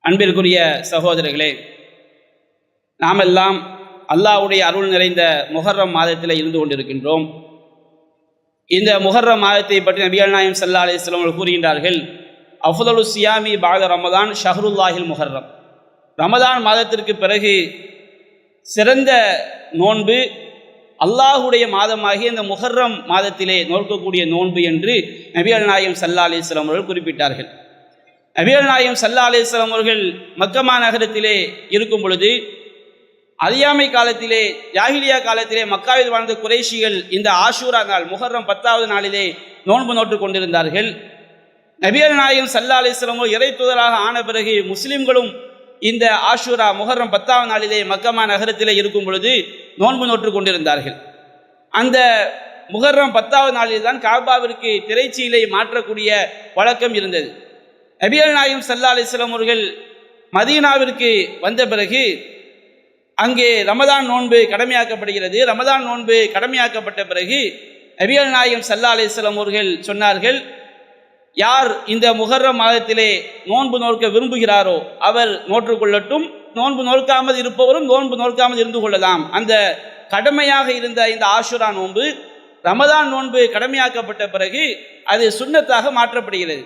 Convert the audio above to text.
அன்பிற்குரிய சகோதரர்களே, நாமெல்லாம் அல்லாஹ்வுடைய அருள் நிறைந்த முஹர்ரம் மாதத்தில் இருந்து கொண்டிருக்கின்றோம். இந்த முஹர்ரம் மாதத்தை பற்றி நபிகள் நாயகம் ஸல்லல்லாஹு அலைஹி வஸல்லம் அவர்கள் கூறுகின்றார்கள், அஃதலு சியாமி பஅத ரமதான் ஷஹ்ருல்லாஹில் முஹர்ரம். ரமதான் மாதத்திற்கு பிறகு சிறந்த நோன்பு அல்லாஹுடைய மாதமாகிய இந்த முஹர்ரம் மாதத்திலே நோக்கக்கூடிய நோன்பு என்று நபிகள் நாயகம் ஸல்லல்லாஹு அலைஹி வஸல்லம் அவர்கள் குறிப்பிட்டார்கள். நபிகள் நாயகம் ஸல்லல்லாஹு அலைஹி வஸல்லம் அவர்கள் மக்கமா நகரத்திலே இருக்கும் பொழுது, அறியாமை காலத்திலே, ஜாஹிலியா காலத்திலே மக்காவில் வாழ்ந்த குறைஷிகள் இந்த ஆஷூரா நாள் முஹர்ரம் 10வது நாளிலே நோன்பு நோட்டு கொண்டிருந்தார்கள். நபிகள் நாயகம் ஸல்லல்லாஹு அலைஹி வஸல்லம் இறை தூதராக ஆன பிறகு முஸ்லிம்களும் இந்த ஆஷூரா முஹர்ரம் 10வது நாளிலே மக்கமா நகரத்திலே இருக்கும் பொழுது நோன்பு நோட்டு கொண்டிருந்தார்கள். அந்த முஹர்ரம் 10வது நாளில் தான் காபாவிற்கு திரைச்சீலை மாற்றக்கூடிய வழக்கம் இருந்தது. நபிகள் நாயகம் ஸல்லல்லாஹு அலைஹி வஸல்லம் அவர்கள் மதீனாவிற்கு வந்த பிறகு அங்கே ரமதான் நோன்பு கடமையாக்கப்படுகிறது. ரமதான் நோன்பு கடமையாக்கப்பட்ட பிறகு நபிகள் நாயகம் ஸல்லல்லாஹு அலைஹி வஸல்லம் அவர்கள் சொன்னார்கள், யார் இந்த முஹர்ரம் மாதத்திலே நோன்பு நோக்க விரும்புகிறாரோ அவர் நோற்றுக்கொள்ளட்டும், நோன்பு நோக்காமல் இருப்பவரும் நோன்பு நோக்காமல் இருந்து கொள்ளலாம். அந்த கடமையாக இருந்த இந்த ஆஷுரா நோன்பு ரமதான் நோன்பு கடமையாக்கப்பட்ட பிறகு அது சுன்னத்தாக மாற்றப்படுகிறது.